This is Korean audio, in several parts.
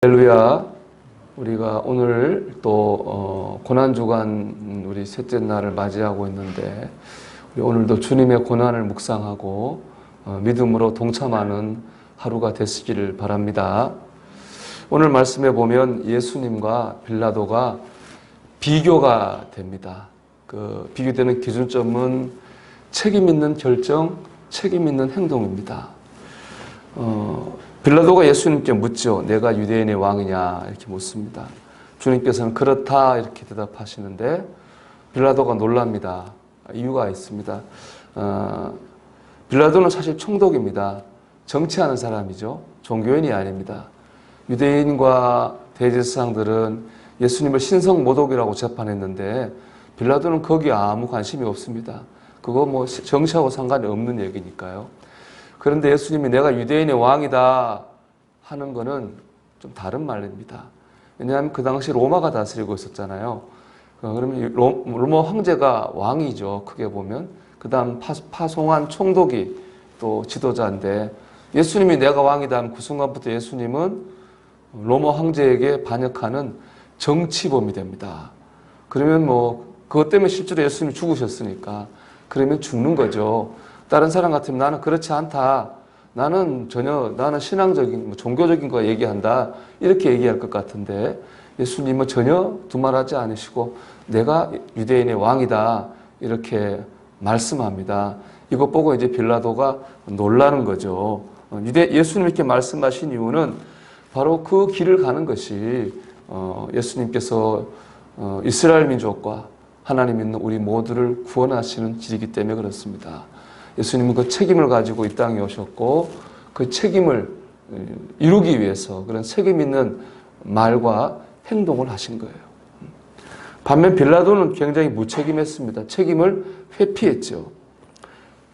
할렐루야. 우리가 오늘 또 고난주간 우리 셋째 날을 맞이하고 있는데 우리 오늘도 주님의 고난을 묵상하고 믿음으로 동참하는 하루가 되시기를 바랍니다. 오늘 말씀에 보면 예수님과 빌라도가 비교가 됩니다. 그 비교되는 기준점은 책임 있는 결정, 책임 있는 행동입니다. 빌라도가 예수님께 묻죠. 내가 유대인의 왕이냐 이렇게 묻습니다. 주님께서는 그렇다 이렇게 대답하시는데 빌라도가 놀랍니다. 이유가 있습니다. 빌라도는 사실 총독입니다. 정치하는 사람이죠. 종교인이 아닙니다. 유대인과 대제사장들은 예수님을 신성모독이라고 재판했는데 빌라도는 거기에 아무 관심이 없습니다. 그거 뭐 정치하고 상관이 없는 얘기니까요. 그런데 예수님이 내가 유대인의 왕이다 하는 거는 좀 다른 말입니다. 왜냐하면 그 당시 로마가 다스리고 있었잖아요. 그러면 로마 황제가 왕이죠. 크게 보면. 그 다음 파송한 총독이 또 지도자인데 예수님이 내가 왕이다 하면 그 순간부터 예수님은 로마 황제에게 반역하는 정치범이 됩니다. 그러면 뭐 그것 때문에 실제로 예수님이 죽으셨으니까 그러면 죽는 거죠. 다른 사람 같으면 나는 그렇지 않다. 나는 신앙적인, 종교적인 거 얘기한다. 이렇게 얘기할 것 같은데 예수님은 전혀 두말하지 않으시고 내가 유대인의 왕이다. 이렇게 말씀합니다. 이것 보고 이제 빌라도가 놀라는 거죠. 예수님 이렇게 말씀하신 이유는 바로 그 길을 가는 것이 예수님께서 이스라엘 민족과 하나님 믿는 우리 모두를 구원하시는 길이기 때문에 그렇습니다. 예수님은 그 책임을 가지고 이 땅에 오셨고 그 책임을 이루기 위해서 그런 책임 있는 말과 행동을 하신 거예요. 반면 빌라도는 굉장히 무책임했습니다. 책임을 회피했죠.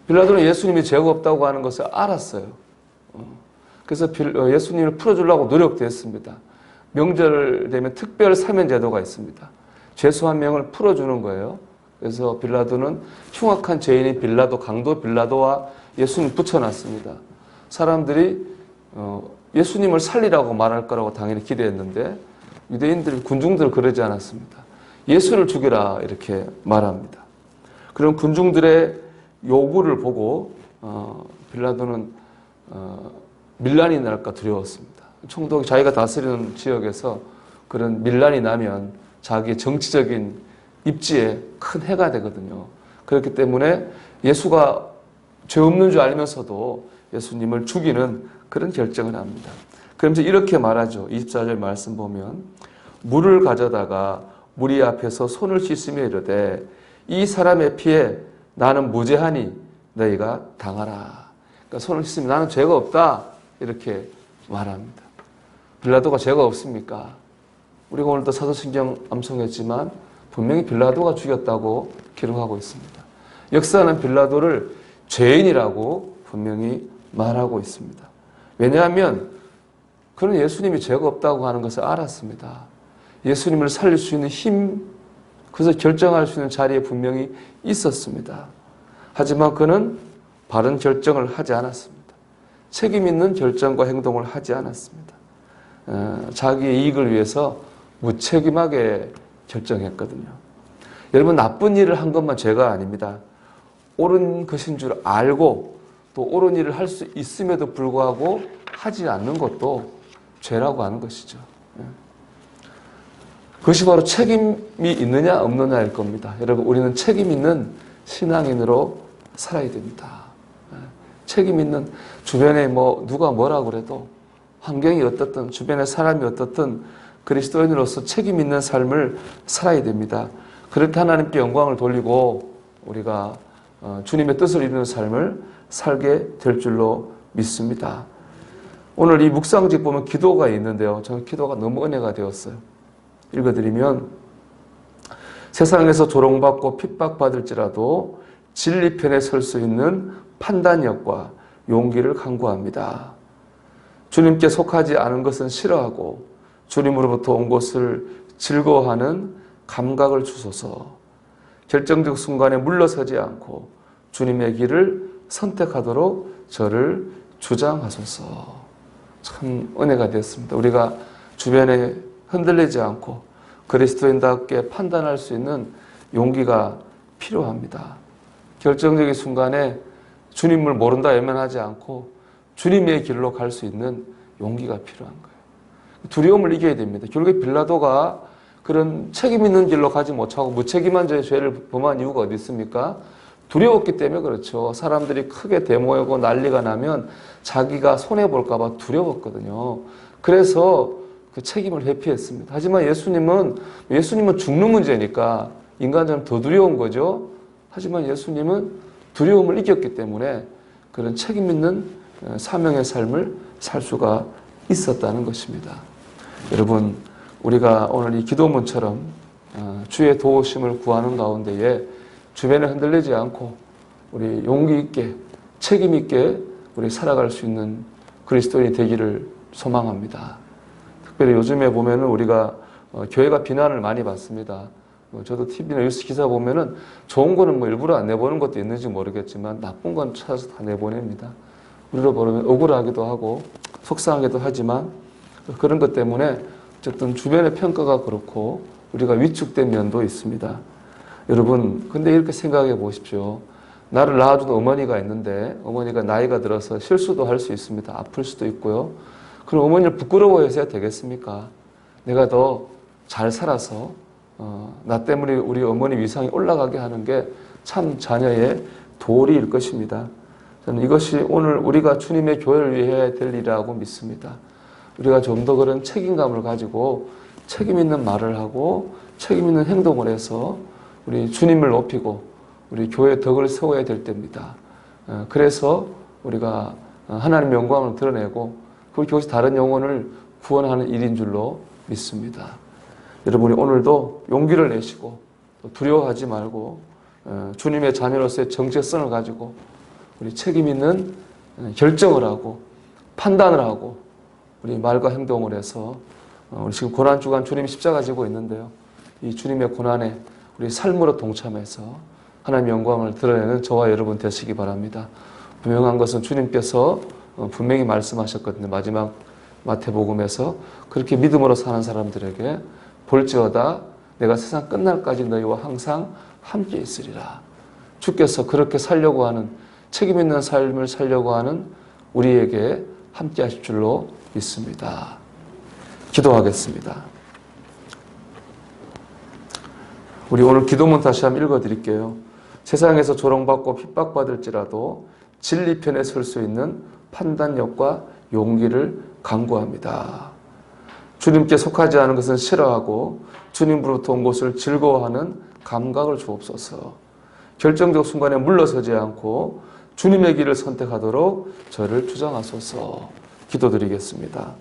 빌라도는 예수님이 죄가 없다고 하는 것을 알았어요. 그래서 예수님을 풀어주려고 노력도 했습니다. 명절 되면 특별 사면 제도가 있습니다. 죄수 한 명을 풀어주는 거예요. 그래서 빌라도는 흉악한 죄인인 빌라도, 강도 빌라도와 예수님 붙여놨습니다. 사람들이 예수님을 살리라고 말할 거라고 당연히 기대했는데 유대인들, 군중들은 그러지 않았습니다. 예수를 죽이라 이렇게 말합니다. 그런 군중들의 요구를 보고 빌라도는 밀란이 날까 두려웠습니다. 총독이 자기가 다스리는 지역에서 그런 밀란이 나면 자기의 정치적인 입지에 큰 해가 되거든요. 그렇기 때문에 예수가 죄 없는 줄 알면서도 예수님을 죽이는 그런 결정을 합니다. 그러면서 이렇게 말하죠. 24절 말씀 보면 물을 가져다가 무리 앞에서 손을 씻으며 이르되 이 사람의 피에 나는 무죄하니 너희가 당하라. 그러니까 손을 씻으면 나는 죄가 없다 이렇게 말합니다. 빌라도가 죄가 없습니까? 우리가 오늘도 사도신경 암송했지만 분명히 빌라도가 죽였다고 기록하고 있습니다. 역사는 빌라도를 죄인이라고 분명히 말하고 있습니다. 왜냐하면 그는 예수님이 죄가 없다고 하는 것을 알았습니다. 예수님을 살릴 수 있는 힘, 그래서 결정할 수 있는 자리에 분명히 있었습니다. 하지만 그는 바른 결정을 하지 않았습니다. 책임 있는 결정과 행동을 하지 않았습니다. 자기의 이익을 위해서 무책임하게 결정했거든요. 여러분, 나쁜 일을 한 것만 죄가 아닙니다. 옳은 것인 줄 알고 또 옳은 일을 할 수 있음에도 불구하고 하지 않는 것도 죄라고 하는 것이죠. 그것이 바로 책임이 있느냐 없느냐일 겁니다. 여러분, 우리는 책임 있는 신앙인으로 살아야 됩니다. 책임 있는, 주변에 누가 뭐라고 그래도 환경이 어떻든 주변의 사람이 어떻든 그리스도인으로서 책임 있는 삶을 살아야 됩니다. 그렇게 하나님께 영광을 돌리고 우리가 주님의 뜻을 이루는 삶을 살게 될 줄로 믿습니다. 오늘 이 묵상집 보면 기도가 있는데요. 저는 기도가 너무 은혜가 되었어요. 읽어드리면 세상에서 조롱받고 핍박받을지라도 진리 편에 설 수 있는 판단력과 용기를 간구합니다. 주님께 속하지 않은 것은 싫어하고 주님으로부터 온 것을 즐거워하는 감각을 주소서. 결정적 순간에 물러서지 않고 주님의 길을 선택하도록 저를 주장하소서. 참 은혜가 되었습니다. 우리가 주변에 흔들리지 않고 그리스도인답게 판단할 수 있는 용기가 필요합니다. 결정적인 순간에 주님을 모른다 외면하지 않고 주님의 길로 갈 수 있는 용기가 필요한 거예요. 두려움을 이겨야 됩니다. 결국에 빌라도가 그런 책임 있는 길로 가지 못하고 무책임한 죄를 범한 이유가 어디 있습니까? 두려웠기 때문에 그렇죠. 사람들이 크게 데모하고 난리가 나면 자기가 손해볼까 봐 두려웠거든요. 그래서 그 책임을 회피했습니다. 하지만 예수님은 죽는 문제니까 인간처럼 더 두려운 거죠. 하지만 예수님은 두려움을 이겼기 때문에 그런 책임 있는 사명의 삶을 살 수가 있었다는 것입니다. 여러분, 우리가 오늘 이 기도문처럼 주의 도우심을 구하는 가운데에 주변에 흔들리지 않고 우리 용기 있게 책임 있게 우리 살아갈 수 있는 그리스도인이 되기를 소망합니다. 특별히 요즘에 보면은 우리가 교회가 비난을 많이 받습니다. 저도 TV나 뉴스 기사 보면은 좋은 거는 뭐 일부러 안 내보는 것도 있는지 모르겠지만 나쁜 건 찾아서 다 내보냅니다. 우리로 보면 억울하기도 하고 속상하기도 하지만 그런 것 때문에 어쨌든 주변의 평가가 그렇고 우리가 위축된 면도 있습니다. 여러분, 근데 이렇게 생각해 보십시오. 나를 낳아준 어머니가 있는데 어머니가 나이가 들어서 실수도 할 수 있습니다. 아플 수도 있고요. 그럼 어머니를 부끄러워해서야 되겠습니까? 내가 더 잘 살아서 나 때문에 우리 어머니 위상이 올라가게 하는 게 참 자녀의 도리일 것입니다. 저는 이것이 오늘 우리가 주님의 교회를 위해 해야 될 일이라고 믿습니다. 우리가 좀 더 그런 책임감을 가지고 책임 있는 말을 하고 책임 있는 행동을 해서 우리 주님을 높이고 우리 교회의 덕을 세워야 될 때입니다. 그래서 우리가 하나님의 영광을 드러내고 그것이 다른 영혼을 구원하는 일인 줄로 믿습니다. 여러분이 오늘도 용기를 내시고 두려워하지 말고 주님의 자녀로서의 정체성을 가지고 우리 책임 있는 결정을 하고 판단을 하고 우리 말과 행동을 해서 우리 지금 고난주간 주님이 십자가 지고 있는데요. 이 주님의 고난에 우리 삶으로 동참해서 하나님의 영광을 드러내는 저와 여러분 되시기 바랍니다. 분명한 것은 주님께서 분명히 말씀하셨거든요. 마지막 마태복음에서 그렇게 믿음으로 사는 사람들에게 볼지어다 내가 세상 끝날까지 너희와 항상 함께 있으리라. 주께서 그렇게 살려고 하는 책임 있는 삶을 살려고 하는 우리에게 함께 하실 줄로 믿습니다. 기도하겠습니다. 우리 오늘 기도문 다시 한번 읽어드릴게요. 세상에서 조롱받고 핍박받을지라도 진리 편에 설 수 있는 판단력과 용기를 간구합니다. 주님께 속하지 않은 것은 싫어하고 주님으로부터 온 것을 즐거워하는 감각을 주옵소서. 결정적 순간에 물러서지 않고 주님의 길을 선택하도록 저를 주장하소서. 기도드리겠습니다.